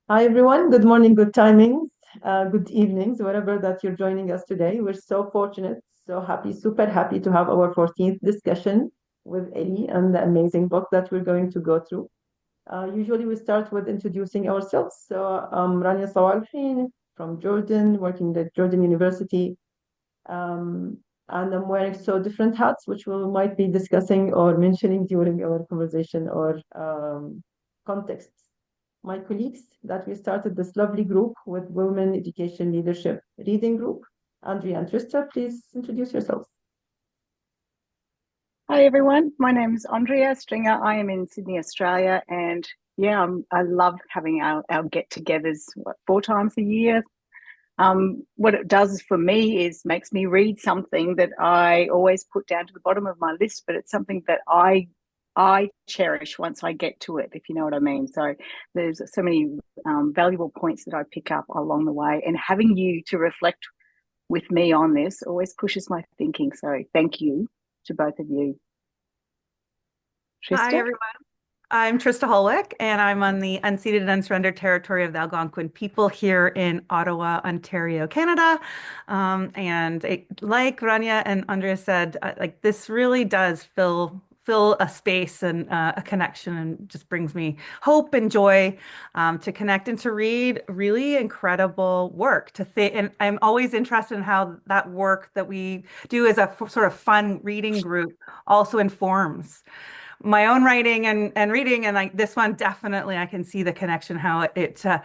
Hi, everyone. Good morning, good timings, good evenings, wherever that you're joining us today. We're so fortunate, so happy, super happy to have our 14th discussion with Ellie and the amazing book that we're going to go through. Usually, we start with introducing ourselves. So, I'm Rania Sawalhin from Jordan, working at Jordan University. Um, and I'm wearing so different hats, which we might be discussing or mentioning during our conversation or context. My colleagues that we started this lovely group with Women Education Leadership Reading Group. Andrea and Trista, please introduce yourselves. Hi everyone, my name is Andrea Stringer. I am in Sydney, Australia, and I love having our get-togethers 4 times a year. What it does for me is makes me read something that I always put down to the bottom of my list, but it's something that I cherish once I get to it, if you know what I mean. So there's so many valuable points that I pick up along the way, and having you to reflect with me on this always pushes my thinking. So thank you to both of you. Hi, Trista? everyone. I'm Trista Holwick, and I'm on the unceded and unsurrendered territory of the Algonquin people here in Ottawa, Ontario, Canada. Like Rania and Andrea said, like this really does fill a space and a connection, and just brings me hope and joy to connect and to read really incredible work. To think, and I'm always interested in how that work that we do as a sort of fun reading group also informs my own writing and reading, and like this one definitely I can see the connection how so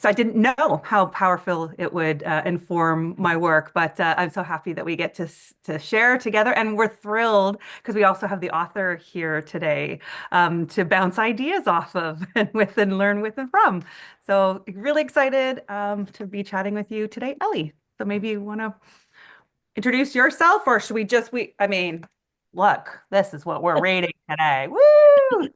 I didn't know how powerful it would inform my work, but I'm so happy that we get to share together, and we're thrilled because we also have the author here today to bounce ideas off of and learn with and from. So really excited to be chatting with you today, Ellie. So maybe you want to introduce yourself, or should we just we I mean, look, this is what we're reading today. Woo!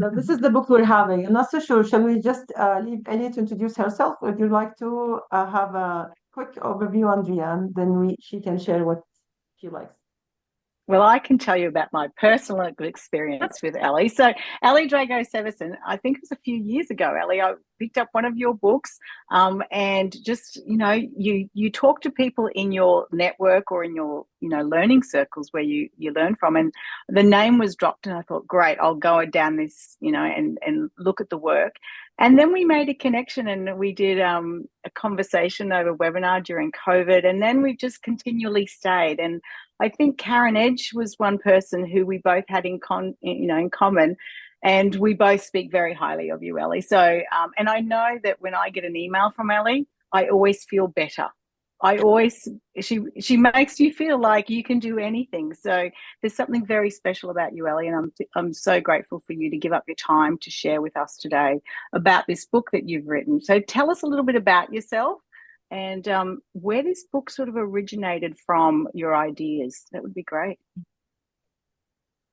So this is the book we're having. I'm not so sure. Shall we just leave Ellie to introduce herself? Would you like to have a quick overview, Andrea, and then she can share what she likes? Well, I can tell you about my personal experience with Ellie. So, Ellie Drago Severson, I think it was a few years ago, Ellie, I picked up one of your books, and just, you talk to people in your network or in your, learning circles where you learn from. And the name was dropped, and I thought, great, I'll go down this, and look at the work. And then we made a connection, and we did a conversation over webinar during COVID. And then we've just continually stayed. And I think Karen Edge was one person who we both had in common, and we both speak very highly of you, Ellie. So, and I know that when I get an email from Ellie, I always feel better. I always she makes you feel like you can do anything. So there's something very special about you, Ellie, and I'm so grateful for you to give up your time to share with us today about this book that you've written. So tell us a little bit about yourself and where this book sort of originated from, your ideas. That would be great.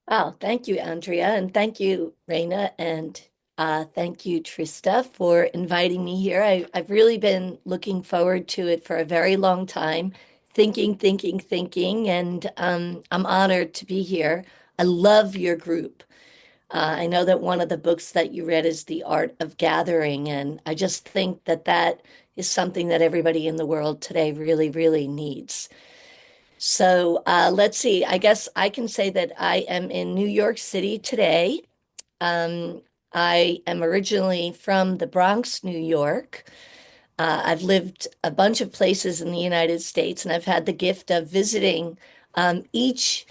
Wow, thank you, Andrea, and thank you, Reina, and thank you, Trista, for inviting me here. I've really been looking forward to it for a very long time, thinking, and I'm honored to be here. I love your group. I know that one of the books that you read is The Art of Gathering, and I just think that that is something that everybody in the world today really, really needs. So let's see. I guess I can say that I am in New York City today. Um, I am originally from the Bronx, New York. I've lived a bunch of places in the United States, and I've had the gift of visiting each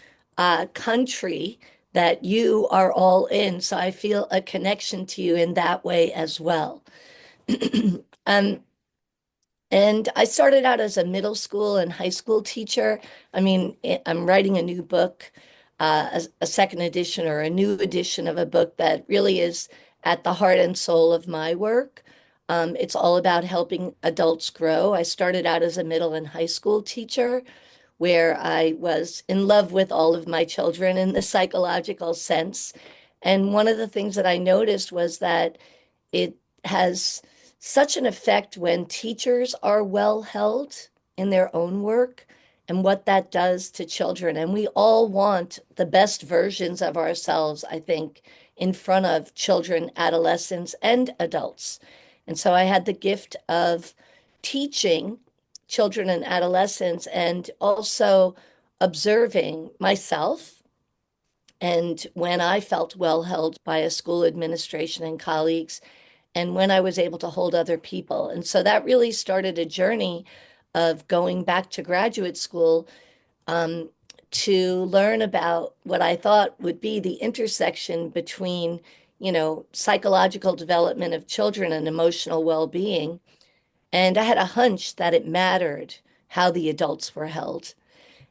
country that you are all in. So I feel a connection to you in that way as well. Um, and I started out as a middle school and high school teacher. I mean, I'm writing a new book, a second edition or a new edition of a book that really is at the heart and soul of my work. It's all about helping adults grow. I started out as a middle and high school teacher, where I was in love with all of my children in the psychological sense. And one of the things that I noticed was that it has such an effect when teachers are well held in their own work and what that does to children. And we all want the best versions of ourselves, I think, in front of children, adolescents, and adults. And so I had the gift of teaching children and adolescents and also observing myself and when I felt well held by a school administration and colleagues, and when I was able to hold other people. And so that really started a journey of going back to graduate school um, to learn about what I thought would be the intersection between, psychological development of children and emotional well-being. And I had a hunch that it mattered how the adults were held.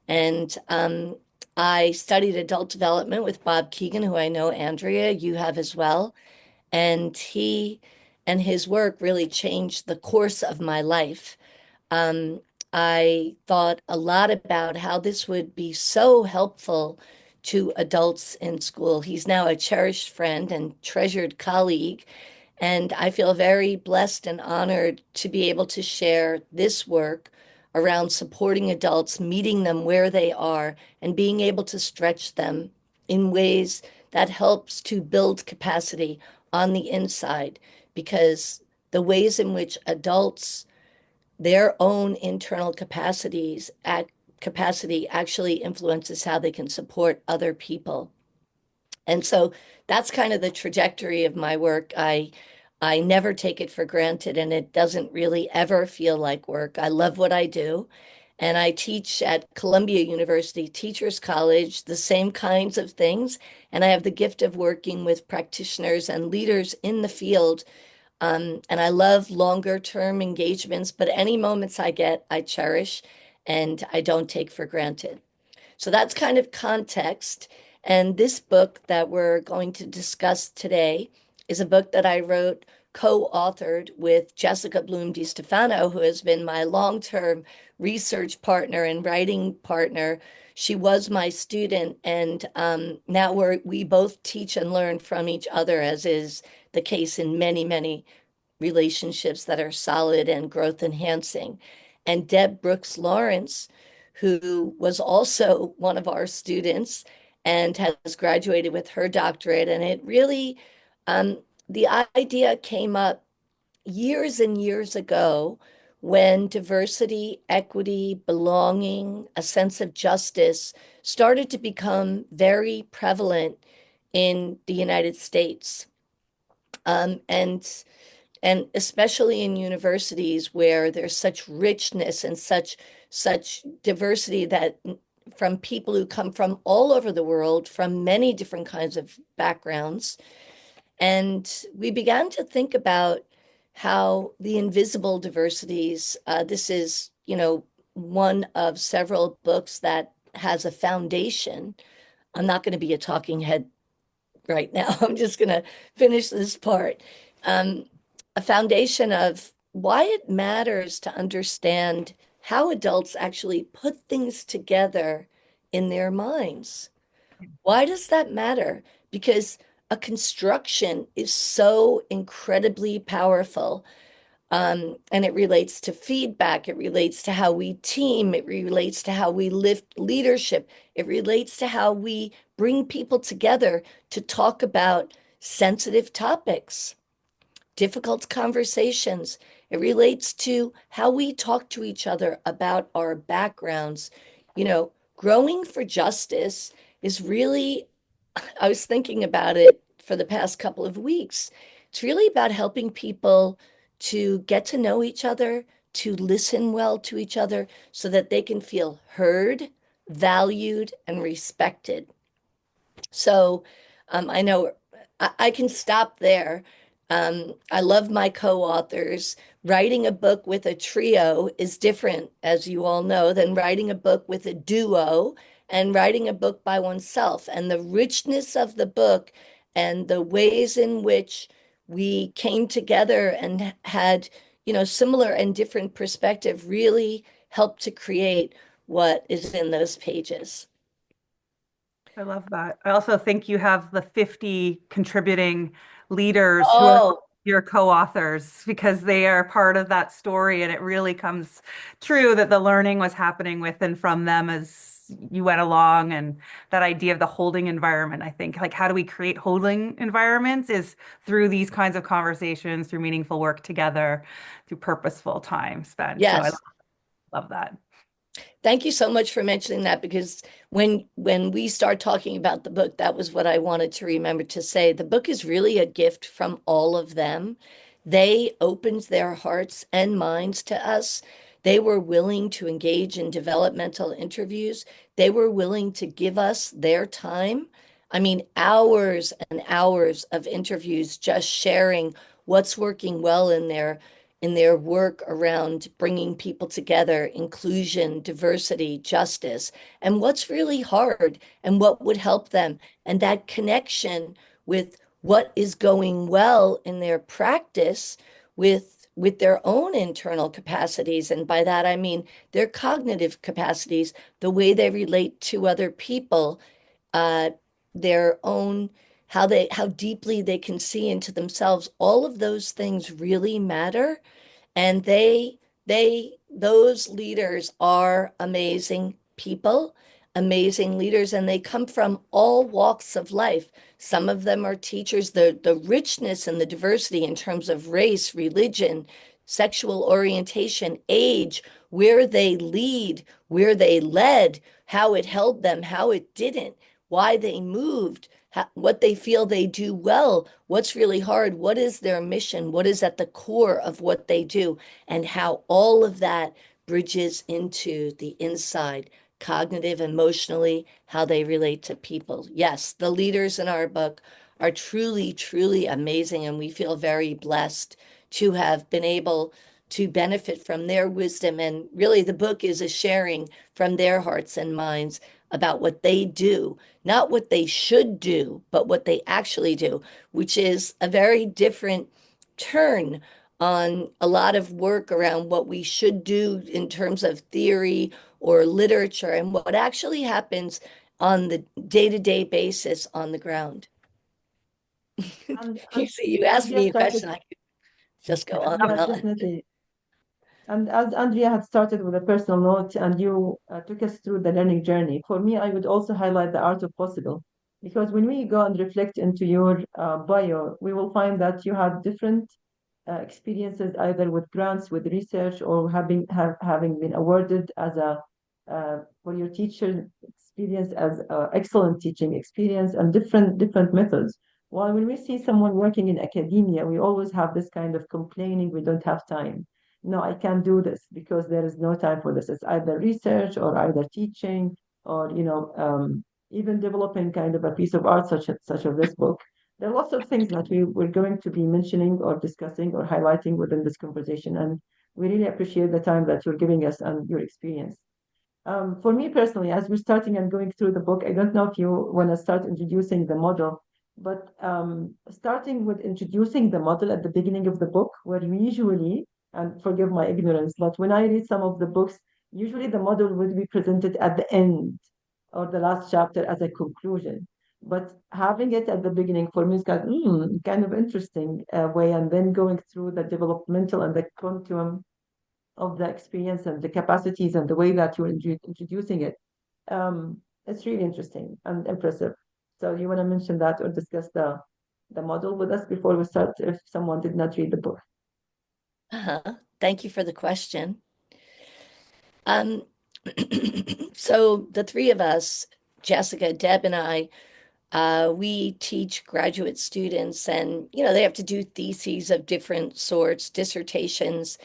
And I studied adult development with Bob Keegan, who I know, Andrea, you have as well. And he and his work really changed the course of my life. Um, I thought a lot about how this would be so helpful to adults in school. He's now a cherished friend and treasured colleague. And I feel very blessed and honored to be able to share this work around supporting adults, meeting them where they are, and being able to stretch them in ways that helps to build capacity on the inside. Because the ways in which adults, their own internal capacity actually influences how they can support other people. And so that's kind of the trajectory of my work. I never take it for granted, and it doesn't really ever feel like work. I love what I do. And I teach at Columbia University Teachers College the same kinds of things. And I have the gift of working with practitioners and leaders in the field. And I love longer term engagements, but any moments I get, I cherish and I don't take for granted. So that's kind of context. And this book that we're going to discuss today is a book that I wrote co-authored with Jessica Bloom DiStefano, who has been my long-term research partner and writing partner. She was my student, and now we both teach and learn from each other, as is the case in many, many relationships that are solid and growth enhancing. And Deb Brooks Lawrence, who was also one of our students and has graduated with her doctorate. And it really, the idea came up years and years ago when diversity, equity, belonging, a sense of justice started to become very prevalent in the United States. Um, and and especially in universities where there's such richness and such diversity that from people who come from all over the world, from many different kinds of backgrounds. And we began to think about how the invisible diversities, this is, one of several books that has a foundation. I'm not going to be a talking head right now. I'm just going to finish this part. Um, a foundation of why it matters to understand how adults actually put things together in their minds. Why does that matter? Because a construction is so incredibly powerful. And it relates to feedback. It relates to how we team. It relates to how we lift leadership. It relates to how we bring people together to talk about sensitive topics, difficult conversations. It relates to how we talk to each other about our backgrounds. Growing for justice is really, I was thinking about it for the past couple of weeks. It's really about helping people to get to know each other, to listen well to each other so that they can feel heard, valued, and respected. So I know I can stop there. I love my co-authors. Writing a book with a trio is different, as you all know, than writing a book with a duo and writing a book by oneself. And the richness of the book and the ways in which we came together and had, similar and different perspective really helped to create what is in those pages. I love that. I also think you have the 50 contributing leaders who are Oh, your co-authors because they are part of that story, and it really comes true that the learning was happening with and from them you went along, and that idea of the holding environment. I think like how do we create holding environments is through these kinds of conversations, through meaningful work together, through purposeful time spent. So I Yes. love that. Thank you so much for mentioning that because when we start talking about the book, that was what I wanted to remember to say. The book is really a gift from all of them. They opened their hearts and minds to us. They were willing to engage in developmental interviews. They were willing to give us their time. I mean, hours and hours of interviews just sharing what's working well in their work around bringing people together, inclusion, diversity, justice, and what's really hard and what would help them. And that connection with what is going well in their practice with their own internal capacities. And by that, I mean their cognitive capacities, the way they relate to other people, uh, their own how deeply they can see into themselves. All of those things really matter. And those leaders are amazing people, amazing leaders, and they come from all walks of life. Some of them are teachers. The richness and the diversity in terms of race, religion, sexual orientation, age, where they lead, where they led, how it held them, how it didn't, why they moved, what they feel they do well, what's really hard, what is their mission, what is at the core of what they do, and how all of that bridges into the inside, cognitive, emotionally, how they relate to people. Yes, the leaders in our book are truly, truly amazing, and we feel very blessed to have been able to benefit from their wisdom. And really, the book is a sharing from their hearts and minds about what they do, not what they should do, but what they actually do, which is a very different turn on a lot of work around what we should do in terms of theory or literature and what actually happens on the day-to-day basis on the ground. And You and see, you asked Andrea me a started, question, I could just go on and yeah, on. definitely. And as Andrea had started with a personal note and you took us through the learning journey, for me, I would also highlight the art of possible. Because when we go and reflect into your bio, we will find that you had different experiences either with grants, with research, or having been awarded as a for your teacher experience as excellent teaching experience and different methods. While when we see someone working in academia, we always have this kind of complaining we don't have time. No, I can't do this because there is no time for this. It's either research or either teaching or even developing kind of a piece of art such as this book. There are lots of things that we're going to be mentioning or discussing or highlighting within this conversation, and we really appreciate the time that you're giving us and your experience. For me personally, as we're starting and going through the book, I don't know if you want to start introducing the model, but starting with introducing the model at the beginning of the book, where we usually, and forgive my ignorance, but when I read some of the books, usually the model would be presented at the end or the last chapter as a conclusion. But having it at the beginning for me is kind of interesting way, and then going through the developmental and the continuum of the experience and the capacities and the way that you're introducing it. It's really interesting and impressive. So you want to mention that or discuss the model with us before we start if someone did not read the book? Thank you for the question. Um, so the three of us, Jessica, Deb, and I, we teach graduate students, and they have to do theses of different sorts, dissertations.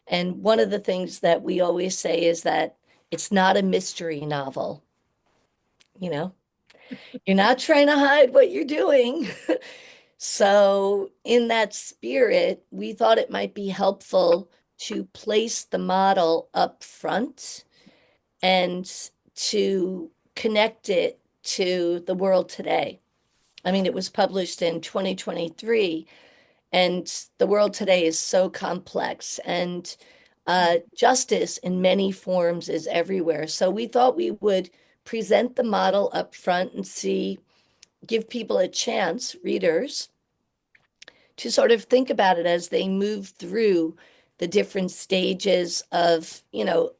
And one of the things that we always say is that it's not a mystery novel. You know, you're not trying to hide what you're doing. So, in that spirit, we thought it might be helpful to place the model up front and to connect it to the world today. I mean, it was published in 2023, and the world today is so complex, and justice in many forms is everywhere. So we thought we would present the model up front and give people a chance, readers, to sort of think about it as they move through the different stages of,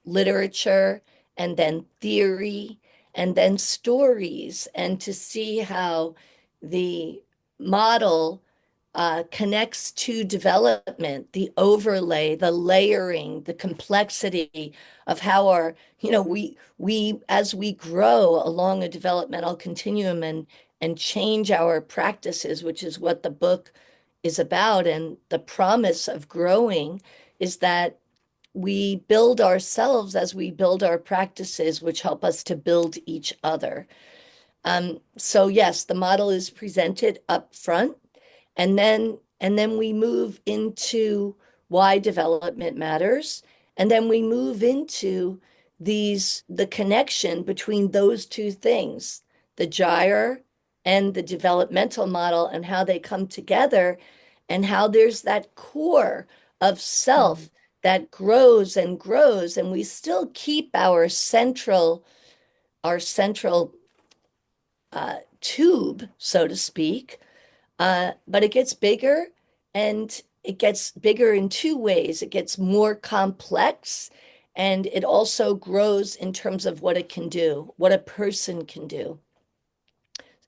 literature and then theory and then stories, and to see how the model connects to development, the overlay, the layering, the complexity of how our, we as we grow along a developmental continuum and change our practices, which is what the book is about. And the promise of growing is that we build ourselves as we build our practices, which help us to build each other. So yes, the model is presented up front, and then we move into why development matters, and then we move into the connection between those two things, the gyre and the developmental model, and how they come together, and how there's that core of self that grows and grows, and we still keep our central tube, so to speak, but it gets bigger, and it gets bigger in two ways. It gets more complex, and it also grows in terms of what it can do, what a person can do.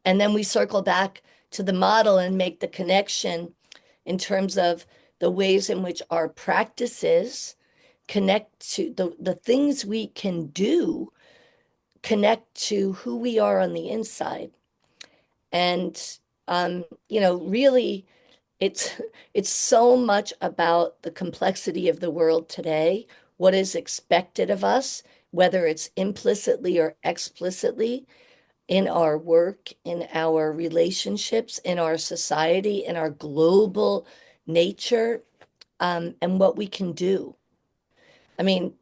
And then we circle back to the model and make the connection in terms of the ways in which our practices connect to the things we can do, connect to who we are on the inside. And really, it's it's so much about the complexity of the world today, what is expected of us, whether it's implicitly or explicitly in our work, in our relationships, in our society, in our global nature, and what we can do. I mean,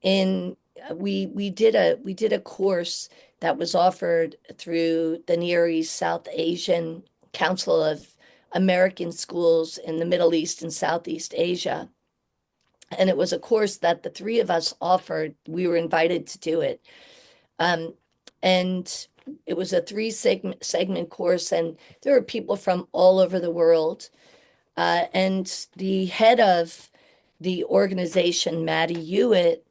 in we did a course that was offered through the Near East South Asian Council of American Schools in the Middle East and Southeast Asia. And it was a course that the three of us offered. We were invited to do it. Um, and it was a three segment course, and there were people from all over the world. And the head of the organization, Maddie Hewitt,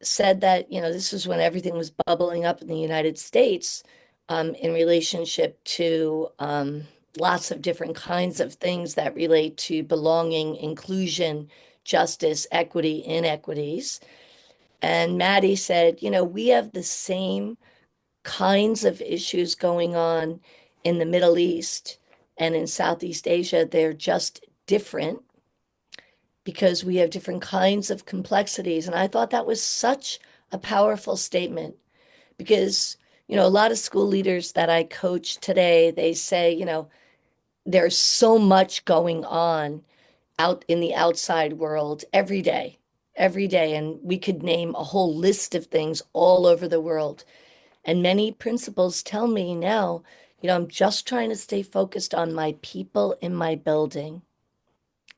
said that, this was when everything was bubbling up in the United States, in relationship to lots of different kinds of things that relate to belonging, inclusion, justice, equity, inequities. And Maddie said, we have the same kinds of issues going on in the Middle East and in Southeast Asia. They're just different because we have different kinds of complexities. And I thought that was such a powerful statement because, a lot of school leaders that I coach today, they say, there's so much going on out in the outside world every day. And we could name a whole list of things all over the world. And many principals tell me now, I'm just trying to stay focused on my people in my building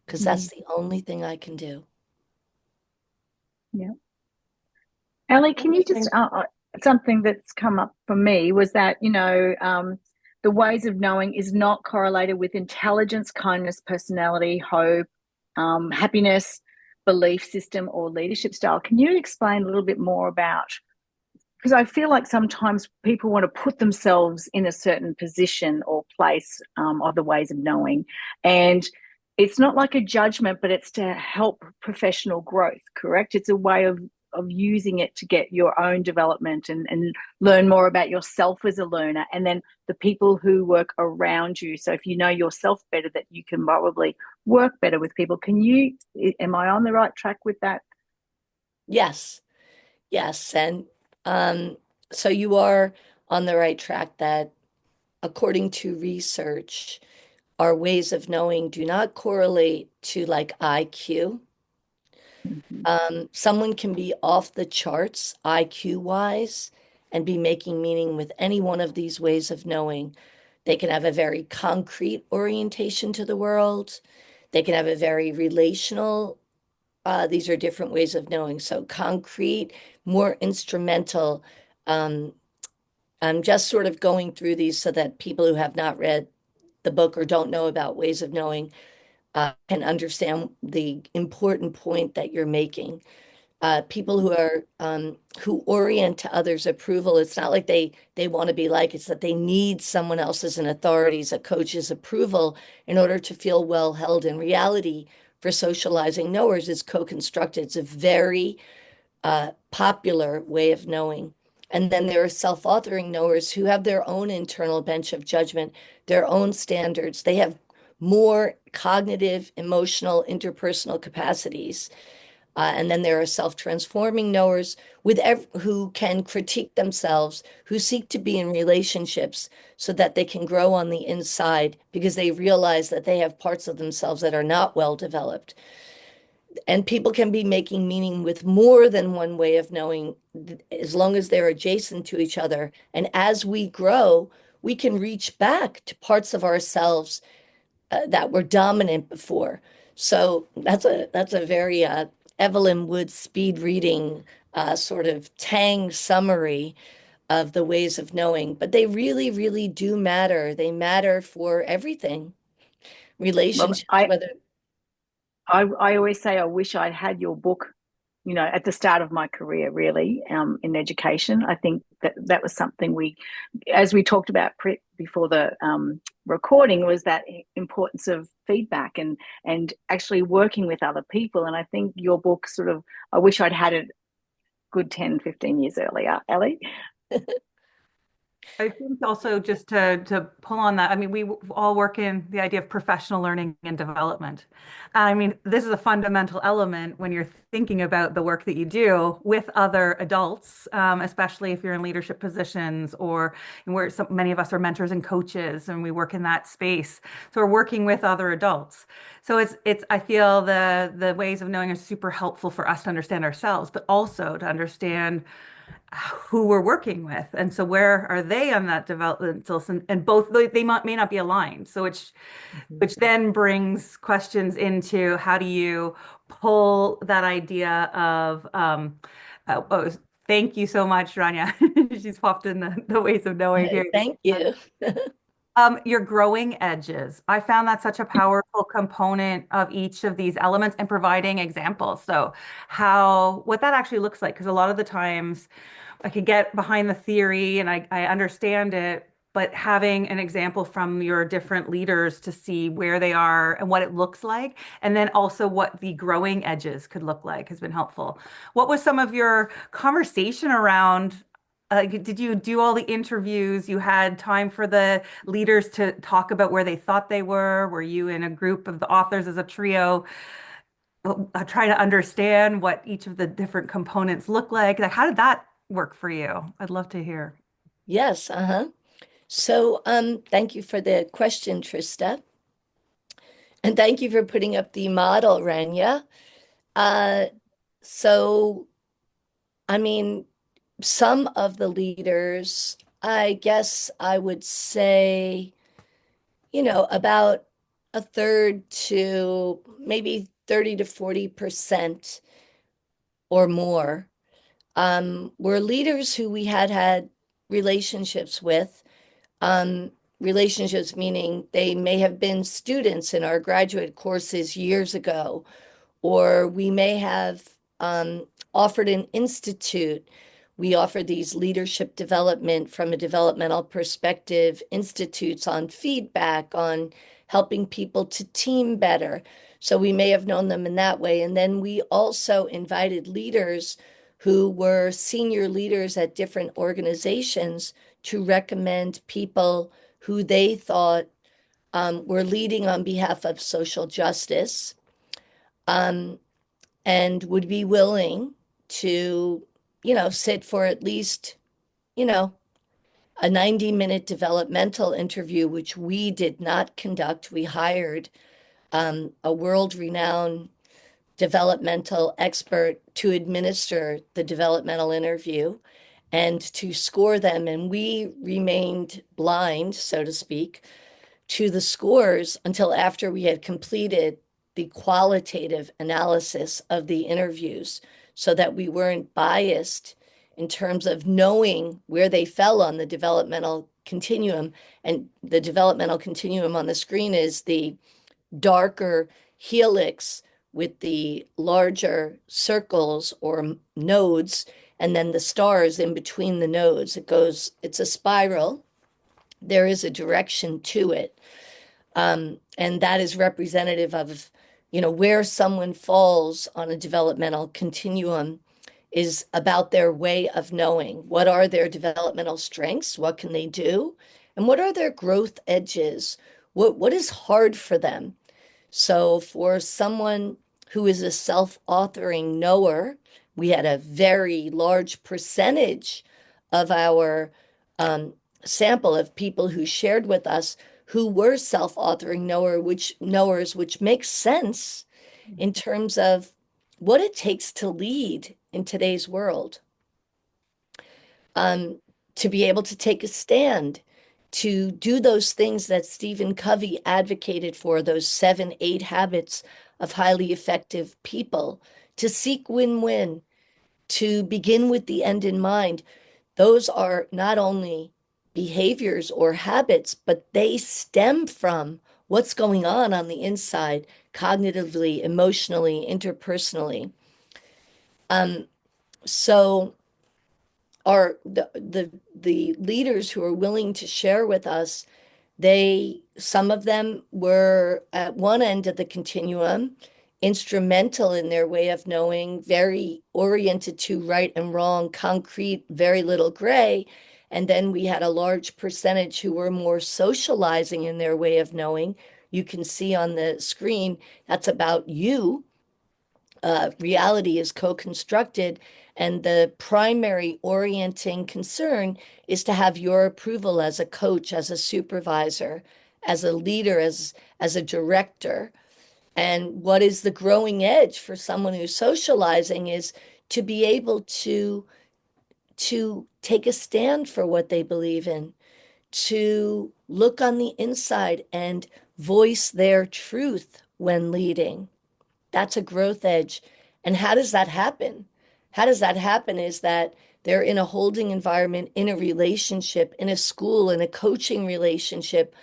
because that's the only thing I can do. Yeah. Ellie, can you just something that's come up for me was that, the ways of knowing is not correlated with intelligence, kindness, personality, hope, happiness, belief system, or leadership style. Can you explain a little bit more about, because I feel like sometimes people want to put themselves in a certain position or place of the ways of knowing. And it's not like a judgment, but it's to help professional growth, correct? It's a way of using it to get your own development and learn more about yourself as a learner, and then the people who work around you. So if you know yourself better, that you can probably work better with people. Am I on the right track with that? Yes. And so you are on the right track that according to research, our ways of knowing do not correlate to like IQ. Someone can be off the charts IQ wise and be making meaning with any one of these ways of knowing. They can have a very concrete orientation to the world. They can have a very relational. These are different ways of knowing. So concrete, more instrumental. I'm just sort of going through these so that people who have not read the book or don't know about ways of knowing can understand the important point that you're making. people who are who orient to others' approval. It's not like they want to be like, it's that they need someone else as an authority, as a coach's approval in order to feel well held. In reality, for socializing knowers, is co-constructed. It's a very popular way of knowing. And then there are self-authoring knowers who have their own internal bench of judgment, their own standards. They have more cognitive, emotional, interpersonal capacities. And then there are self-transforming knowers who can critique themselves, who seek to be in relationships so that they can grow on the inside because they realize that they have parts of themselves that are not well developed. And people can be making meaning with more than one way of knowing as long as they're adjacent to each other. And as we grow, we can reach back to parts of ourselves that were dominant before. So that's a very Evelyn Wood speed reading sort of Tang summary of the ways of knowing. But they really, really do matter. They matter for everything. Well, Relationships, whether I always say I wish I'd had your book, at the start of my career, really, in education. I think that was something as we talked about before the recording, was that importance of feedback and actually working with other people. And I think your book I wish I'd had it good 10, 15 years earlier, Ellie. I think also just to pull on that, I mean, we all work in the idea of professional learning and development. I mean, this is a fundamental element when you're thinking about the work that you do with other adults, especially if you're in leadership positions or where many of us are mentors and coaches and we work in that space. So we're working with other adults. So I feel the ways of knowing are super helpful for us to understand ourselves, but also to understand who we're working with. And so where are they on that developmental, and both they may not be aligned. So which then brings questions into how do you pull that idea of thank you so much, Rania. She's popped in the ways of knowing here. thank you. Your growing edges. I found that such a powerful component of each of these elements and providing examples. So what that actually looks like, because a lot of the times I could get behind the theory and I understand it, but having an example from your different leaders to see where they are and what it looks like, and then also what the growing edges could look like has been helpful. What was some of your conversation around? Did you do all the interviews? You had time for the leaders to talk about where they thought they were? Were you in a group of the authors as a trio? Try to understand what each of the different components look like. Like, how did that work for you? I'd love to hear. Yes, uh-huh. So, thank you for the question, Trista. And thank you for putting up the model, Rania. Uh, so, I mean, some of the leaders, I guess I would say, about a third to maybe 30 to 40% or more, were leaders who we had relationships with. Relationships meaning they may have been students in our graduate courses years ago, or we may have offered an institute. We offer these leadership development from a developmental perspective institutes on feedback, on helping people to team better. So we may have known them in that way. And then we also invited leaders who were senior leaders at different organizations to recommend people who they thought were leading on behalf of social justice. And would be willing to, sit for at least, a 90-minute developmental interview, which we did not conduct. We hired a world-renowned developmental expert to administer the developmental interview and to score them. And we remained blind, so to speak, to the scores until after we had completed the qualitative analysis of the interviews so that we weren't biased in terms of knowing where they fell on the developmental continuum. And the developmental continuum on the screen is the darker helix with the larger circles or nodes, and then the stars in between the nodes. It's a spiral. There is a direction to it. And that is representative of, where someone falls on a developmental continuum is about their way of knowing. What are their developmental strengths? What can they do? And what are their growth edges? What is hard for them? So for someone who is a self-authoring knower, we had a very large percentage of our sample of people who shared with us who were self-authoring knowers, which makes sense in terms of what it takes to lead in today's world. To be able to take a stand, to do those things that Stephen Covey advocated for, those 7, 8 habits of highly effective people, to seek win-win, to begin with the end in mind. Those are not only behaviors or habits, but they stem from what's going on the inside, cognitively, emotionally, interpersonally. So the leaders who are willing to share with us, some of them were at one end of the continuum, instrumental in their way of knowing, very oriented to right and wrong, concrete, very little gray. And then we had a large percentage who were more socializing in their way of knowing. You can see on the screen, that's about you. Reality is co-constructed, and the primary orienting concern is to have your approval as a coach, as a supervisor, as a leader, as a director. And what is the growing edge for someone who's socializing is to be able to take a stand for what they believe in, to look on the inside and voice their truth when leading. That's a growth edge. And how does that happen? How does that happen is that they're in a holding environment, in a relationship, in a school, in a coaching relationship,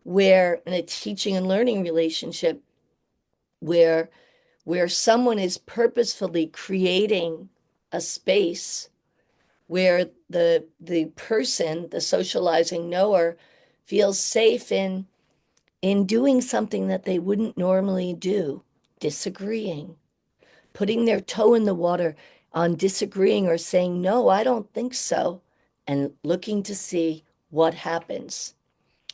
in a teaching and learning relationship, where someone is purposefully creating a space where the person, the socializing knower, feels safe in doing something that they wouldn't normally do, disagreeing, putting their toe in the water on disagreeing or saying, no, I don't think so, and looking to see what happens.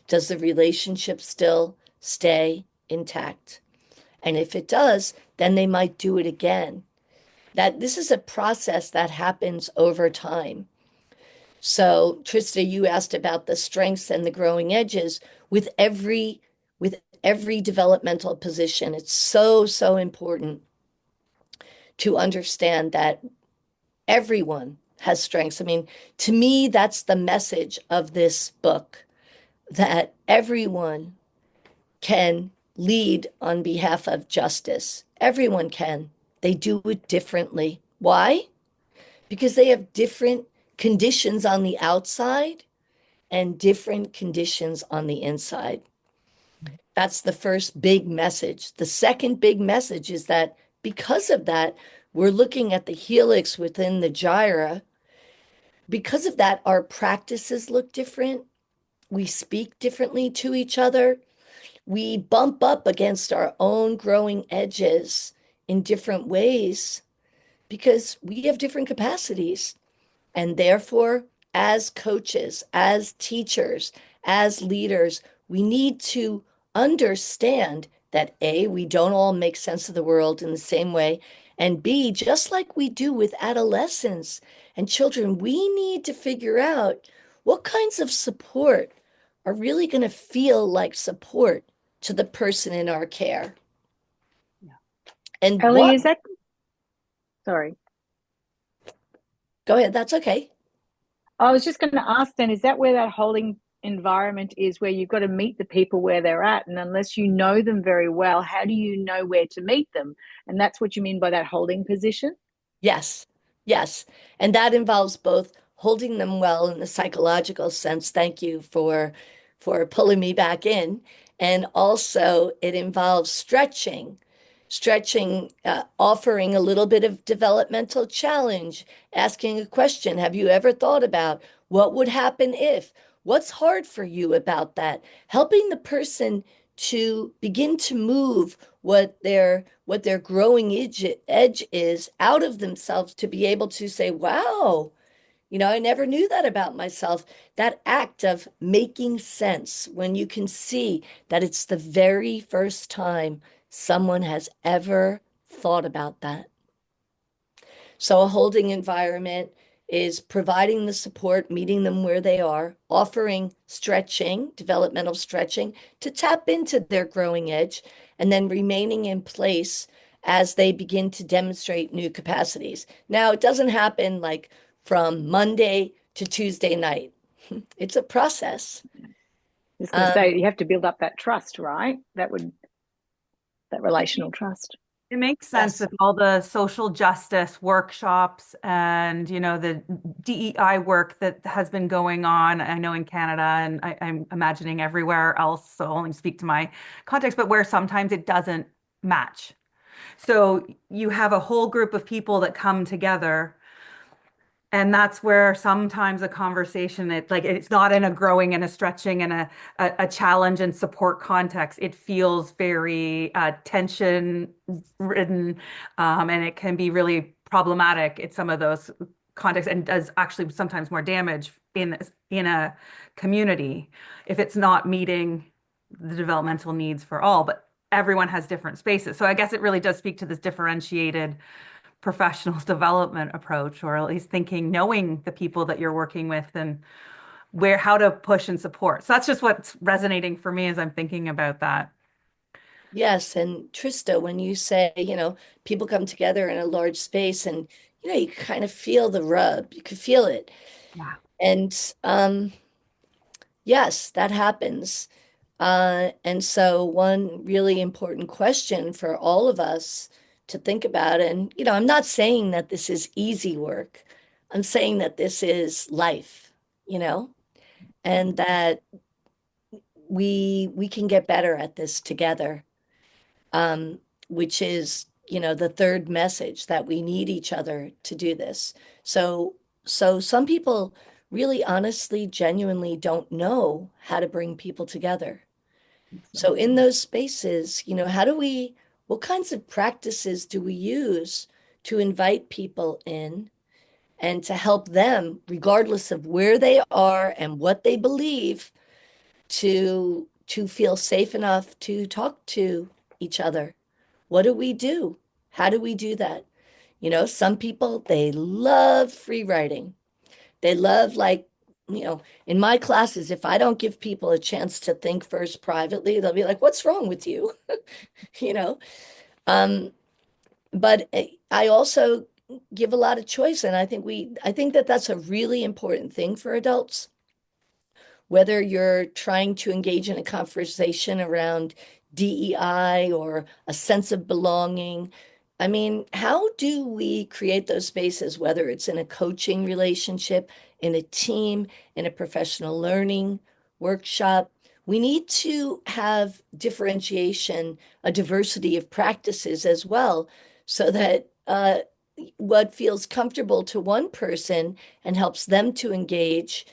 Does the relationship still stay intact? And if it does, then they might do it again. That this is a process that happens over time. So, Trista, you asked about the strengths and the growing edges with every developmental position. It's so important to understand that everyone has strengths. I mean, to me, that's the message of this book, that everyone can lead on behalf of justice. Everyone can. They do it differently. Why? Because they have different conditions on the outside and different conditions on the inside. That's the first big message. The second big message is that because of that, we're looking at the helix within the gyra. Because of that, our practices look different. We speak differently to each other. We bump up against our own growing edges in different ways because we have different capacities. And therefore, as coaches, as teachers, as leaders, we need to understand that A, we don't all make sense of the world in the same way. And B, just like we do with adolescents and children, we need to figure out what kinds of support are really going to feel like support to the person in our care. Yeah. And Ellie, is that, sorry. Go ahead, that's okay. I was just going to ask then, is that where that holding environment is, where you've got to meet the people where they're at? And unless you know them very well, how do you know where to meet them? And that's what you mean by that holding position? Yes, yes. And that involves both holding them well in the psychological sense. Thank you for pulling me back in. And also it involves stretching. Stretching, offering a little bit of developmental challenge, asking a question. Have you ever thought about what would happen if? What's hard for you about that? Helping the person to begin to move what their growing edge is out of themselves to be able to say, wow, I never knew that about myself. That act of making sense when you can see that it's the very first time someone has ever thought about that. So, a holding environment is providing the support, meeting them where they are, offering stretching, developmental stretching to tap into their growing edge, and then remaining in place as they begin to demonstrate new capacities. Now, it doesn't happen like from Monday to Tuesday night. It's a process. I was going to say, you have to build up that trust, right? That relational trust. It makes sense Yes. with all the social justice workshops and, the DEI work that has been going on. I know in Canada and I'm imagining everywhere else, so I'll only speak to my context, but where sometimes it doesn't match. So you have a whole group of people that come together. And that's where sometimes a conversation, it's not in a growing and a stretching and a challenge and support context. It feels very tension ridden, and it can be really problematic in some of those contexts and does actually sometimes more damage in a community if it's not meeting the developmental needs for all. But everyone has different spaces. So I guess it really does speak to this differentiated professional development approach, or at least thinking, knowing the people that you're working with and how to push and support. So that's just what's resonating for me as I'm thinking about that. Yes, and Trista, when you say, people come together in a large space and, you kind of feel the rub, you could feel it. Yeah. And yes, that happens. And so one really important question for all of us to think about, and, I'm not saying that this is easy work. I'm saying that this is life, you know, and that we can get better at this together, um, which is, the third message that we need each other to do this. So some people really honestly, genuinely don't know how to bring people together. So in those spaces, what kinds of practices do we use to invite people in and to help them, regardless of where they are and what they believe, to feel safe enough to talk to each other? What do we do? How do we do that? Some people, they love free writing. They love, like, in my classes, if I don't give people a chance to think first privately, they'll be like, what's wrong with you? You know? Um, but I also give a lot of choice, and I think that that's a really important thing for adults, whether you're trying to engage in a conversation around DEI or a sense of belonging. I mean, how do we create those spaces, whether it's in a coaching relationship, in a team, in a professional learning workshop? We need to have differentiation, a diversity of practices as well, so that what feels comfortable to one person and helps them to engage,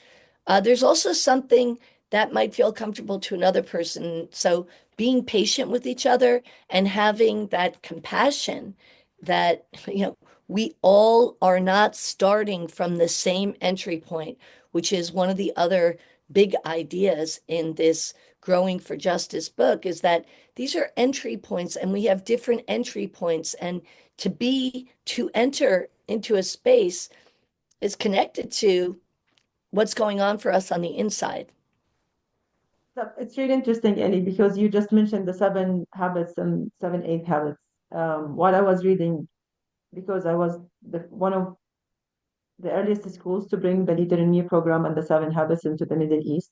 there's also something that might feel comfortable to another person. So being patient with each other and having that compassion that, we all are not starting from the same entry point, which is one of the other big ideas in this Growing for Justice book, is that these are entry points and we have different entry points. And to enter into a space is connected to what's going on for us on the inside. So it's really interesting, Ellie, because you just mentioned the seven habits and seven, eight habits. While I was reading, because I was one of the earliest schools to bring the Leader in Me program and the seven habits into the Middle East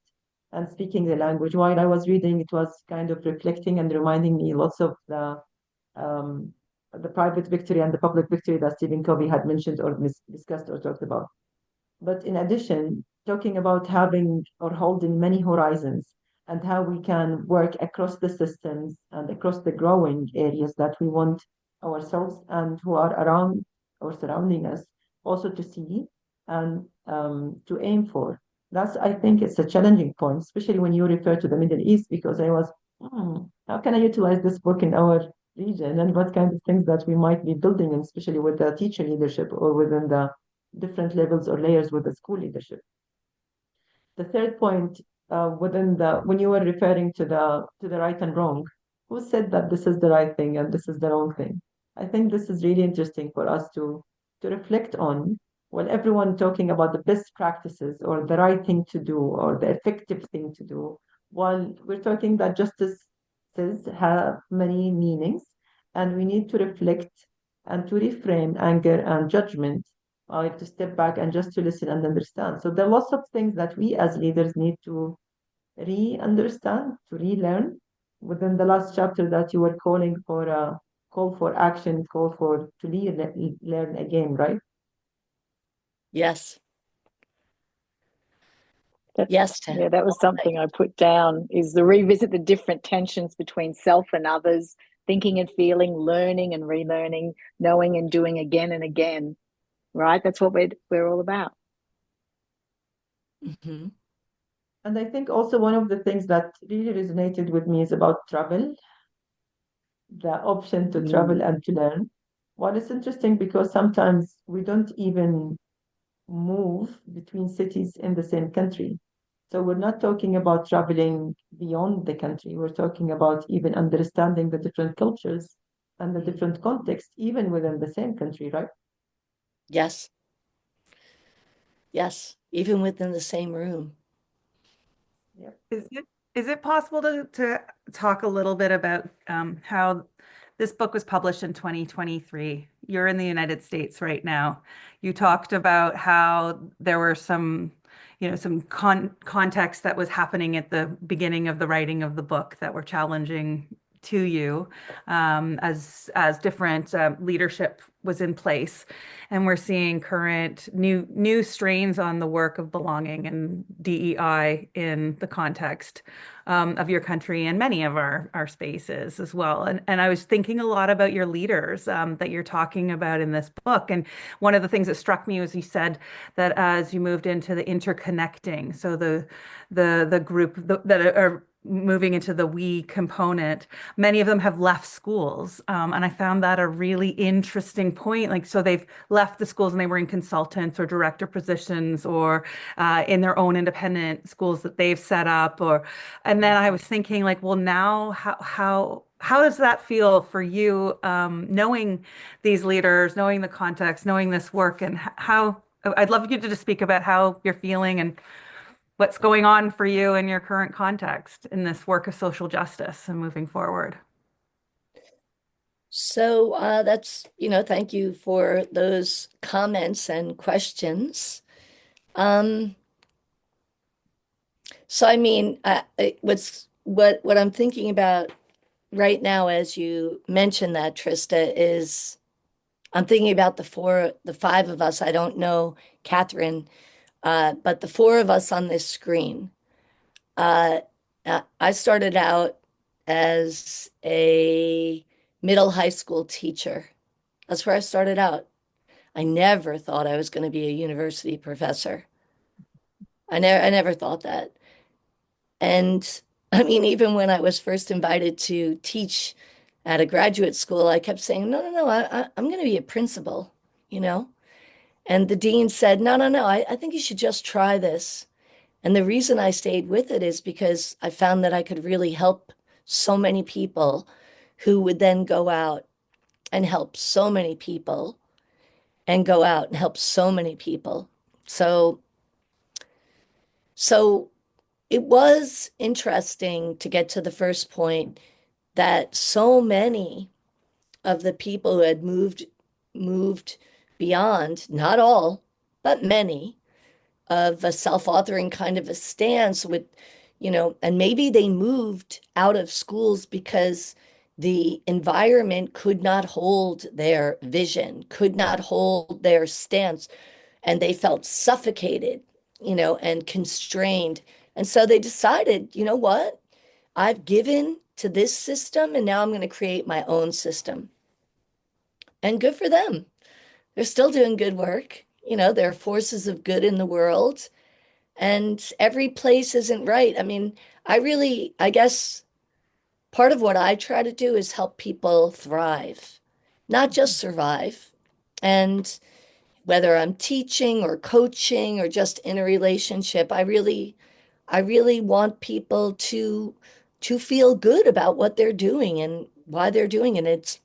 and speaking the language. While I was reading, it was kind of reflecting and reminding me lots of um, the private victory and the public victory that Stephen Covey had mentioned or discussed or talked about. But in addition, talking about having or holding many horizons. and how we can work across the systems and across the growing areas that we want ourselves and who are around or surrounding us also to see and to aim for. That's, I think, it's a challenging point, especially when you refer to the Middle East, because I was, how can I utilize this book in our region and what kind of things that we might be building, and especially with the teacher leadership or within the different levels or layers with the school leadership. The third point, within the when you were referring to the right and wrong, who said that this is the right thing and this is the wrong thing? I think this is really interesting for us to reflect on when everyone talking about the best practices or the right thing to do or the effective thing to do, while we're talking that justice says have many meanings, and we need to reflect and to reframe anger and judgment, like to step back and just to listen and understand. So there are lots of things that we as leaders need to re-understand, to relearn. Within the last chapter that you were calling for a call for action, call for to learn again, right? Yes. That, Yes. yeah, that was something I put down, is the revisit the different tensions between self and others, thinking and feeling, learning and relearning, knowing and doing again and again, right? That's what we're all about. Mm-hmm. And I think also one of the things that really resonated with me is about travel, the option to travel and to learn. Well, it's interesting because sometimes we don't even move between cities in the same country. So we're not talking about traveling beyond the country. We're talking about even understanding the different cultures and the different contexts, even within the same country, right? Yes. Yes. Even within the same room. Yeah. Is it possible to talk a little bit about how this book was published in 2023? You're in the United States right now. You talked about how there were some, some context that was happening at the beginning of the writing of the book that were challenging to you, as different leadership was in place, and we're seeing current new strains on the work of belonging and DEI in the context of your country and many of our spaces as well. And I was thinking a lot about your leaders that you're talking about in this book. And one of the things that struck me was you said that as you moved into the interconnecting, so the group that are moving into the we component, many of them have left schools. And I found that a really interesting point. Like, so they've left the schools and they were in consultants or director positions or in their own independent schools that they've set up. And then I was thinking, like, well, now how does that feel for you, knowing these leaders, knowing the context, knowing this work, and how I'd love you to just speak about how you're feeling and what's going on for you in your current context in this work of social justice and moving forward. So that's, thank you for those comments and questions. So I mean, what I'm thinking about right now, as you mentioned that, Trista, is I'm thinking about the five of us. I don't know Catherine, but the four of us on this screen. Uh, I started out as a middle high school teacher. That's where I started out. I never thought I was going to be a university professor. I never thought that. And I mean, even when I was first invited to teach at a graduate school, I kept saying, no, no, no, I'm going to be a principal, you know? And the dean said, no, no, no, I think you should just try this. And the reason I stayed with it is because I found that I could really help so many people who would then go out and help so many people and go out and help so many people. So it was interesting to get to the first point that so many of the people who had moved beyond, not all, but many, of a self-authoring kind of a stance with, and maybe they moved out of schools because the environment could not hold their vision, could not hold their stance, and they felt suffocated, and constrained And so they decided, you know what? I've given to this system and now I'm going to create my own system. And good for them. They're still doing good work. There are forces of good in the world, and every place isn't right. I mean, I guess part of what I try to do is help people thrive, not just survive. And whether I'm teaching or coaching or just in a relationship, I really want people to feel good about what they're doing and why they're doing it.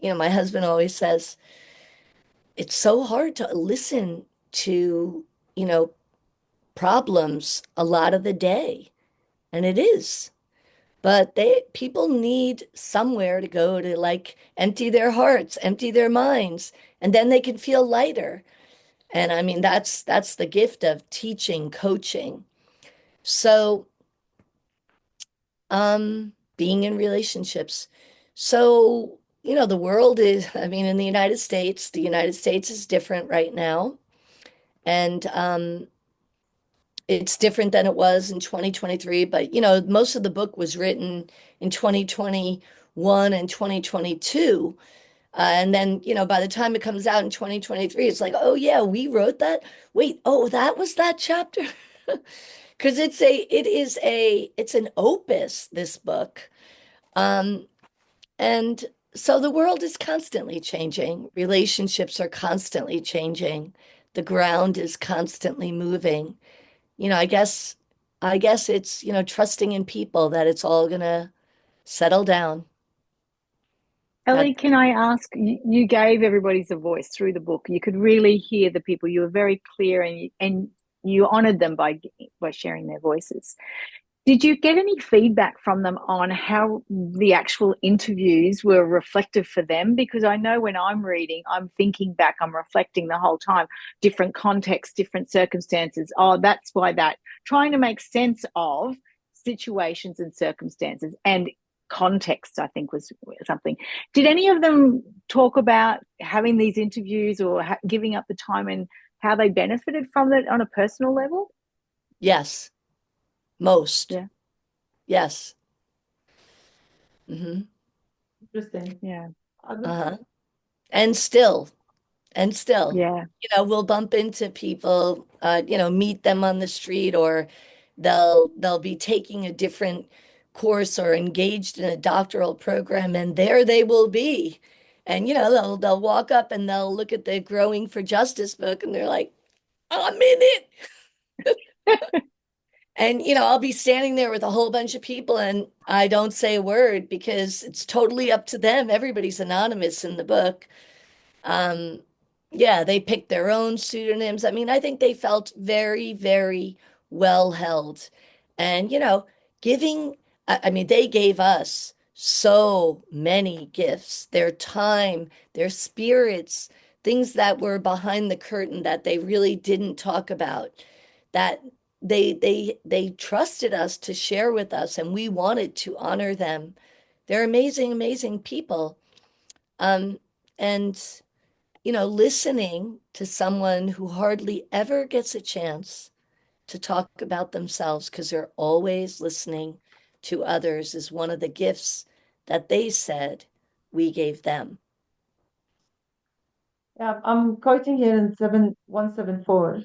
My husband always says, it's so hard to listen to, you know, problems a lot of the day. And it is. But people need somewhere to go to like empty their hearts, empty their minds, and then they can feel lighter. And I mean, that's the gift of teaching, coaching. So, being in relationships. So, the world is, I mean, in the United States is different right now. And it's different than it was in 2023, but most of the book was written in 2021 and 2022. And then, by the time it comes out in 2023, it's like, oh yeah, we wrote that. Wait, oh, that was that chapter. Because it's an opus, this book. Um, and so the world is constantly changing. Relationships are constantly changing. The ground is constantly moving. I guess it's, trusting in people that it's all gonna settle down. That Ellie, can I ask? You gave everybody's a voice through the book. You could really hear the people. You were very clear, and you honored them by sharing their voices. Did you get any feedback from them on how the actual interviews were reflective for them? Because I know when I'm reading, I'm thinking back, I'm reflecting the whole time, different contexts, different circumstances. Oh, that's why that, trying to make sense of situations and circumstances and context, I think was something. Did any of them talk about having these interviews or giving up the time and how they benefited from it on a personal level? Yes, most. Yeah. Yes. Hmm. Interesting. Yeah. Uh-huh. And still, and still, Yeah. we'll bump into people, meet them on the street, or they'll be taking a different course or engaged in a doctoral program, and there they will be. And they'll walk up and they'll look at the Growing for Justice book and they're like, I'm in it. And I'll be standing there with a whole bunch of people and I don't say a word because it's totally up to them. Everybody's anonymous in the book. Um, yeah, they picked their own pseudonyms. I mean, I think they felt very, very well held. And, giving, I mean, they gave us so many gifts, their time, their spirits, things that were behind the curtain that they really didn't talk about, that they trusted us to share with us, and we wanted to honor them. They're amazing, amazing people. Um, and listening to someone who hardly ever gets a chance to talk about themselves because they're always listening to others is one of the gifts that they said we gave them. Yeah, I'm quoting here in 7174.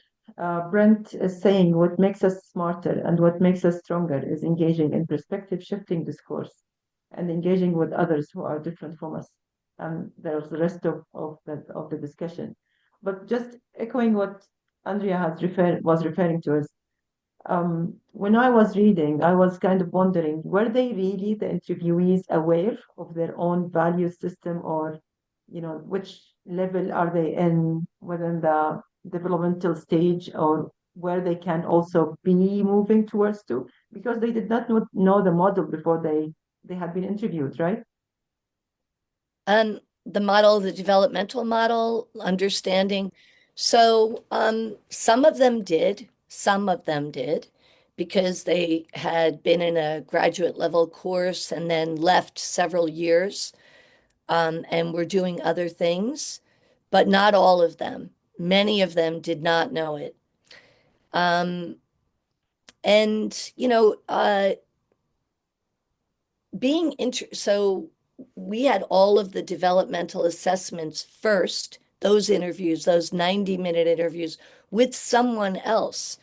Brent is saying what makes us smarter and what makes us stronger is engaging in perspective shifting discourse and engaging with others who are different from us. And there's the rest of the discussion. But just echoing what Andrea was referring to is when I was reading, I was kind of wondering, were they really, the interviewees, aware of their own value system, or, which level are they in within the developmental stage, or where they can also be moving towards to? Because they did not know the model before they had been interviewed, right? The model, the developmental model, understanding. So some of them did, because they had been in a graduate level course and then left several years, and were doing other things, but not all of them. Many of them did not know it. Um, And, so we had all of the developmental assessments first, those interviews, those 90-minute interviews with someone else,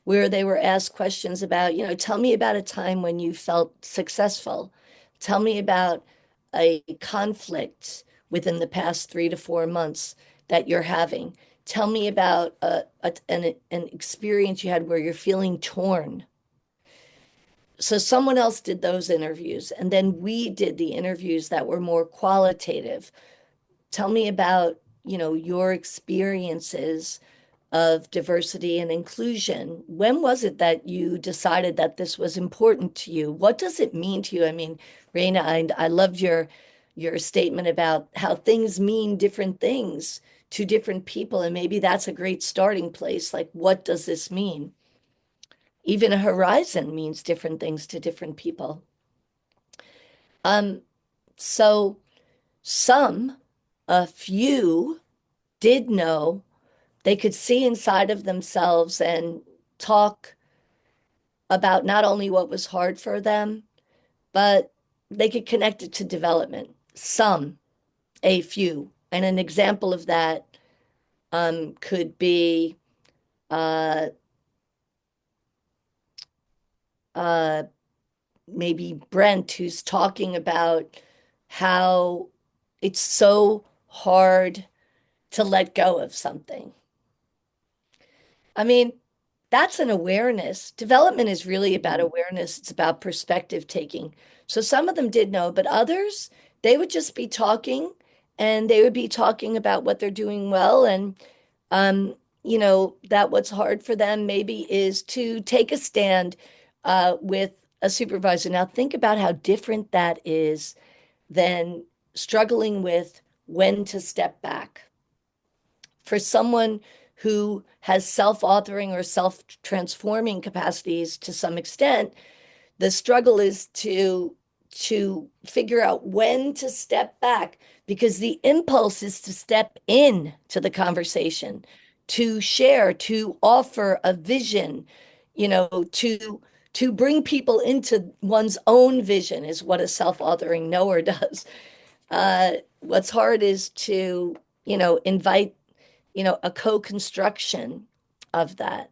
where they were asked questions about, tell me about a time when you felt successful. Tell me about a conflict within the past 3 to 4 months that you're having. Tell me about an experience you had where you're feeling torn. So someone else did those interviews, and then we did the interviews that were more qualitative. Tell me about, your experiences of diversity and inclusion. When was it that you decided that this was important to you? What does it mean to you? I mean, Raina, I loved your statement about how things mean different things to different people, and maybe that's a great starting place. Like, what does this mean? Even a horizon means different things to different people. Um, so some, a few did know they could see inside of themselves and talk about not only what was hard for them, but they could connect it to development. Some, a few. And an example of that could be uh, uh, maybe Brent, who's talking about how it's so hard to let go of something. I mean, that's an awareness. Development is really about awareness. It's about perspective taking. So some of them did know, but others, they would just be talking and they would be talking about what they're doing well. And, that what's hard for them maybe is to take a stand with a supervisor. Now, think about how different that is than struggling with when to step back. For someone who has self-authoring or self-transforming capacities to some extent, the struggle is to figure out when to step back, because the impulse is to step in to the conversation, to share, to offer a vision, to bring people into one's own vision is what a self-authoring knower does. What's hard is to, invite, a co-construction of that.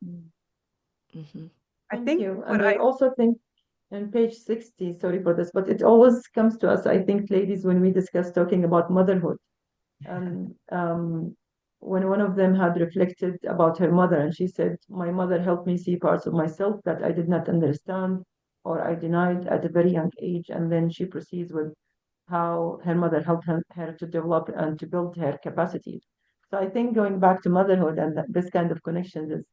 Mm-hmm. I Thank think you. what And I I also think on page 60, sorry for this, but it always comes to us, I think, ladies, when we discuss talking about motherhood. And when one of them had reflected about her mother, and she said, my mother helped me see parts of myself that I did not understand or I denied at a very young age. And then she proceeds with how her mother helped her to develop and to build her capacities. So I think going back to motherhood and this kind of connections is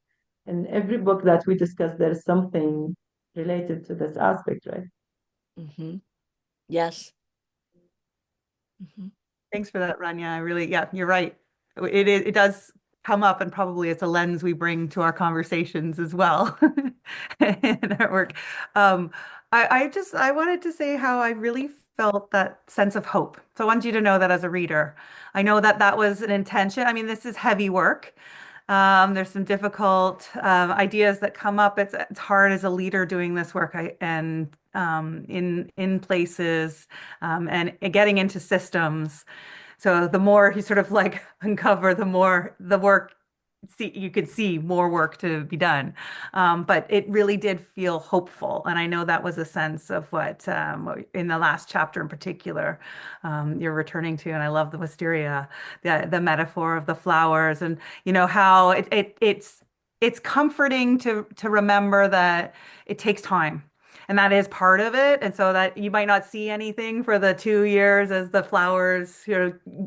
in every book that we discuss, there is something related to this aspect, right? Mm-hmm. Yes. Mm-hmm. Thanks for that, Rania. I really, yeah, you're right. It does come up, and probably it's a lens we bring to our conversations as well in our work. Um, I wanted to say how I really felt that sense of hope. So I want you to know that as a reader, I know that that was an intention. I mean, this is heavy work. There's some difficult ideas that come up. It's hard as a leader doing this work, and in places and getting into systems. So the more you sort of like uncover, the more the work you could see more work to be done. But it really did feel hopeful. And I know that was a sense of what in the last chapter in particular you're returning to. And I love the wisteria, the metaphor of the flowers, and how it's comforting to remember that it takes time. And that is part of it. And so that you might not see anything for the 2 years as the flowers,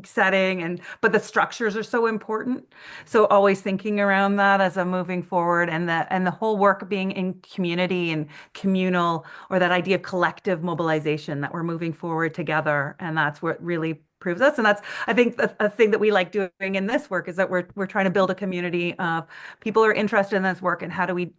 setting, but the structures are so important. So always thinking around that as I'm moving forward, and the whole work being in community and communal, or that idea of collective mobilization, that we're moving forward together. And that's what really proves us. And that's, I think, a thing that we like doing in this work, is that we're trying to build a community of people who are interested in this work, and how do we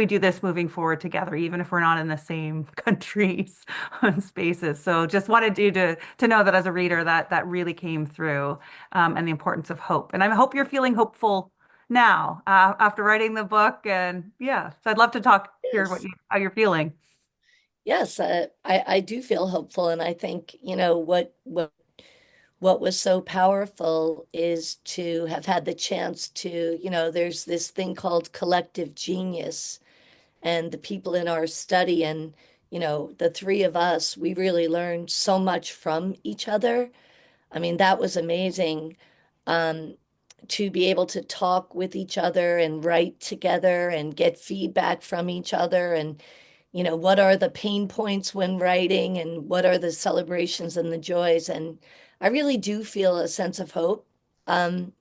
do this moving forward together, even if we're not in the same countries on spaces. So just wanted you to know that as a reader, that really came through, and the importance of hope. And I hope you're feeling hopeful now after writing the book. And yeah, so I'd love to hear Yes. how you're feeling. Yes, I do feel hopeful, and I think, what was so powerful is to have had the chance to, there's this thing called collective genius, and the people in our study, and, the three of us, we really learned so much from each other. I mean, that was amazing. Um, to be able to talk with each other and write together and get feedback from each other, and what are the pain points when writing, and what are the celebrations and the joys. And I really do feel a sense of hope. Um,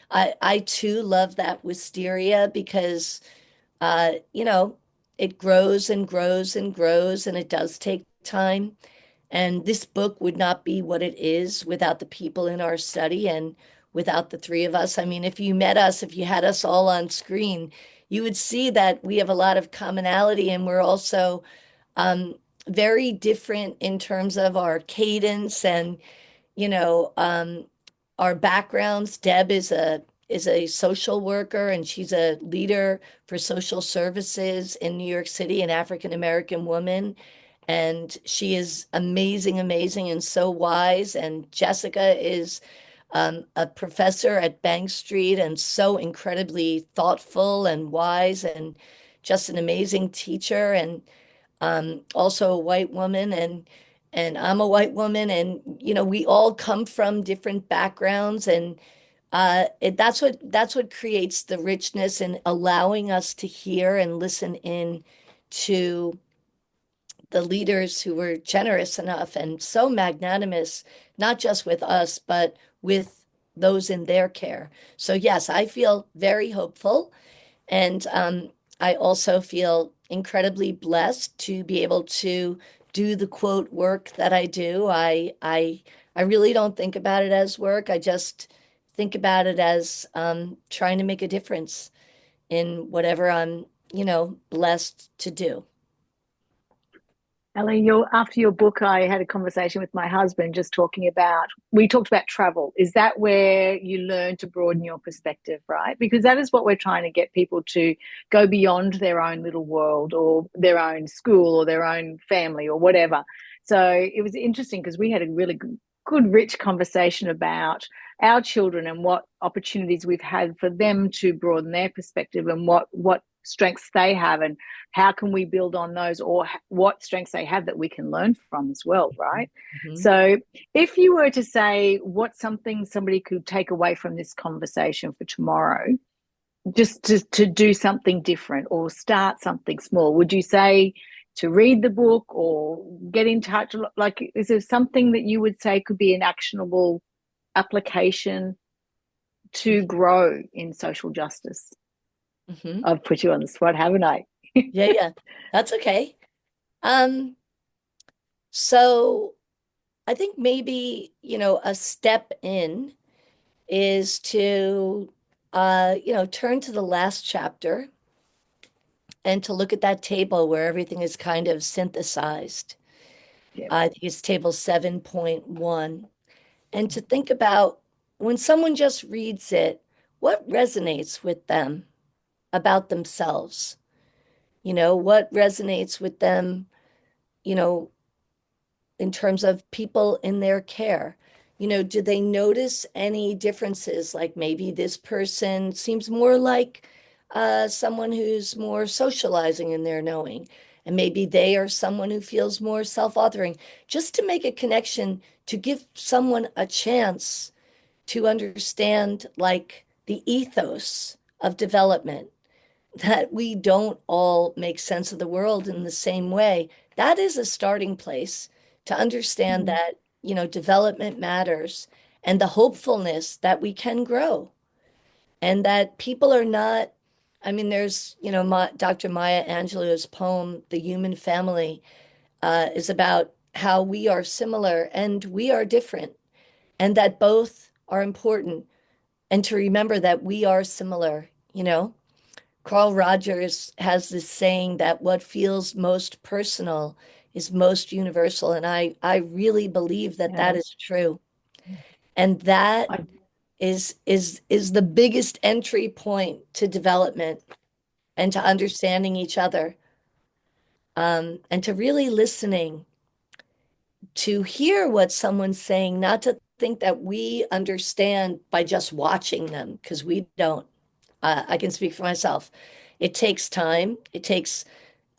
I too love that wisteria because, uh, you know, it grows and grows and grows, and it does take time. And this book would not be what it is without the people in our study and without the three of us. I mean, if you met us, if you had us all on screen, you would see that we have a lot of commonality, and we're also um, very different in terms of our cadence and, you know, um, our backgrounds. Deb is a social worker, and she's a leader for social services in New York City, an African American woman. And she is amazing, amazing, and so wise. And Jessica is a professor at Bank Street and so incredibly thoughtful and wise and just an amazing teacher. And also a white woman, and I'm a white woman, and we all come from different backgrounds, and that's what creates the richness and allowing us to hear and listen in to the leaders who were generous enough and so magnanimous, not just with us, but with those in their care. So yes, I feel very hopeful. And I also feel incredibly blessed to be able to do the quote work that I do. I really don't think about it as work. I just think about it as trying to make a difference in whatever I'm, blessed to do. Ellie, after your book, I had a conversation with my husband just we talked about travel. Is that where you learn to broaden your perspective, right? Because that is what we're trying to get people to go beyond their own little world or their own school or their own family or whatever. So it was interesting because we had a really good, rich conversation about our children and what opportunities we've had for them to broaden their perspective and what strengths they have and how can we build on those or what strengths they have that we can learn from as well, right? Mhm. So if you were to say what's something somebody could take away from this conversation for tomorrow, just to do something different or start something small, would you say to read the book or get in touch? Like, is there something that you would say could be an actionable application to grow in social justice? Mhm. I've put you on the spot, haven't I? Yeah, yeah, that's okay. Um, so I think maybe, a step in is to, turn to the last chapter and to look at that table where everything is kind of synthesized. Yeah. I think it's table 7.1. And to think about when someone just reads it, what resonates with them about themselves? What resonates with them, you know, in terms of people in their care? Do they notice any differences? Like maybe this person seems more like someone who's more socializing in their knowing, and maybe they are someone who feels more self-authoring, just to make a connection, to give someone a chance to understand like the ethos of development, that we don't all make sense of the world in the same way. That is a starting place to understand Mm. that, development matters, and the hopefulness that we can grow, and that people are not, I mean, there's, Dr. Maya Angelou's poem, The Human Family, is about how we are similar and we are different, and that both are important, and to remember that we are similar. Carl Rogers has this saying that what feels most personal is most universal. And I really believe that Yeah, that that's is true. And that I is the biggest entry point to development and to understanding each other, and to really listening to hear what someone's saying, not to think that we understand by just watching them, because we don't. I can speak for myself. It takes time, it takes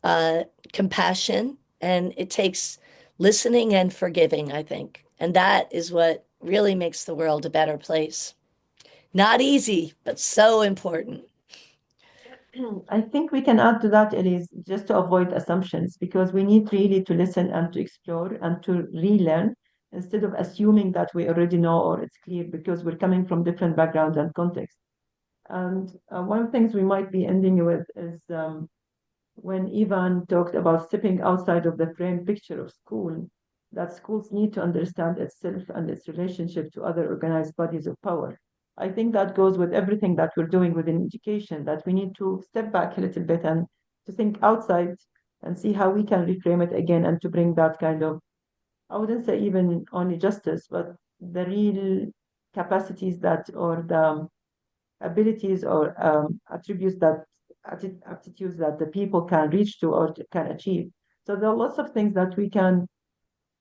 uh, compassion, and it takes listening and forgiving, I think. And that is what really makes the world a better place. Not easy, but so important. I think we can add to that, Elise, just to avoid assumptions, because we need really to listen and to explore and to relearn instead of assuming that we already know or it's clear because we're coming from different backgrounds and contexts. And one of the things we might be ending with is when Ivan talked about stepping outside of the framed picture of school, that schools need to understand itself and its relationship to other organized bodies of power. I think that goes with everything that we're doing within education, that we need to step back a little bit and to think outside and see how we can reframe it again and to bring that kind of, I wouldn't say even only justice, but the real capacities that or the abilities or attributes that aptitudes that the people can reach to or can achieve. So there are lots of things that we can.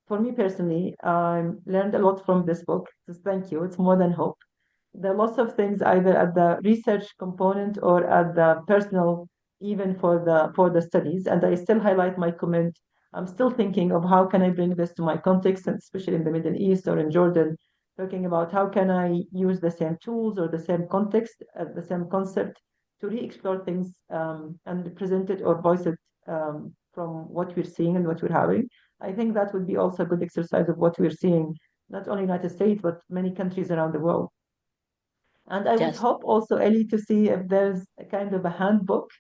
For me personally, I learned a lot from this book. So thank you. It's more than hope. There are lots of things either at the research component or at the personal, even for the studies. And I still highlight my comment. I'm still thinking of how can I bring this to my context, and especially in the Middle East or in Jordan, talking about how can I use the same tools or the same context, the same concept to re-explore things and present it or voice it from what we're seeing and what we're having. I think that would be also a good exercise of what we're seeing, not only United States, but many countries around the world. And I would Yes. hope also, Ellie, to see if there's a kind of a handbook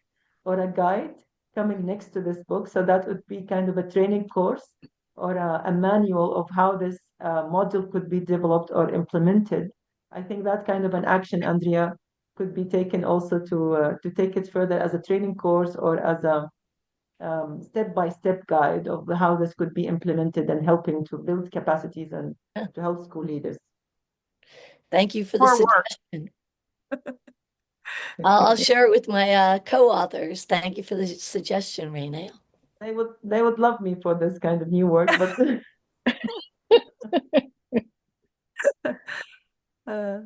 or a guide coming next to this book. So that would be kind of a training course or a manual of how this model could be developed or implemented. I think that kind of an action, Andrea, could be taken also to take it further as a training course or as a step-by-step guide of how this could be implemented and helping to build capacities and to help school leaders. Thank you for the More work. suggestion. I'll share it with my co-authors. Thank you for the suggestion, Raina. They would love me for this kind of new work, but Uh,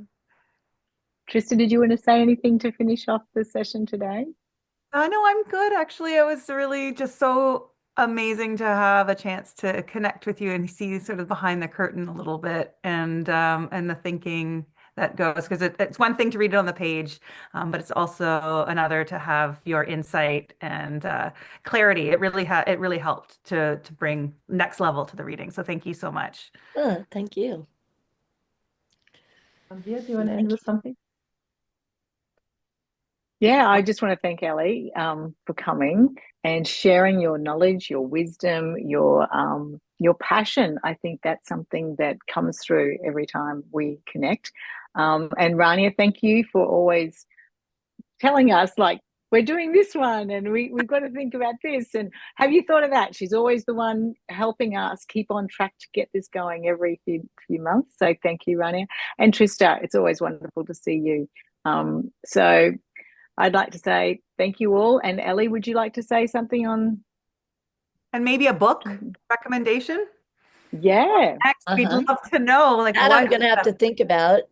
Trista, did you want to say anything to finish off the session today? I know I'm good, actually. It was really just so amazing to have a chance to connect with you and see sort of behind the curtain a little bit and the thinking that goes because it's one thing to read it on the page, but it's also another to have your insight and clarity. It really helped to bring next level to the reading. So thank you so much. Thank you. Andrea, do you want to end with something? Yeah, I just want to thank Ellie for coming and sharing your knowledge, your wisdom, your passion. I think that's something that comes through every time we connect. And Rania, thank you for always telling us like we're doing this one and we've got to think about this and have you thought of that? She's always the one helping us keep on track to get this going every few months. So thank you, Rania. And Trista, it's always wonderful to see you. So I'd like to say thank you all. And Ellie, would you like to say something on? And maybe a book recommendation? Yeah. Next, we'd love to know like That I'm what going to have to think about.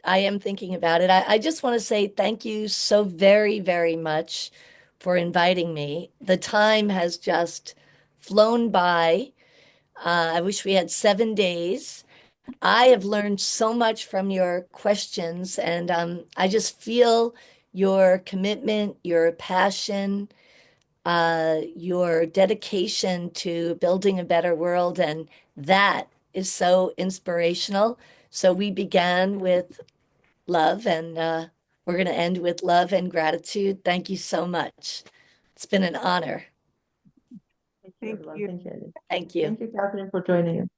I am thinking about it. I just want to say thank you so very, very much for inviting me. The time has just flown by. I wish we had 7 days. I have learned so much from your questions, and I just feel your commitment, your passion, your dedication to building a better world, and that is so inspirational. So we began with love, and we're going to end with love and gratitude. Thank you so much. It's been an honor. Thank you, Thank everyone. you. Thank you, Ellie. Thank you. Thank you, Catherine, for joining us.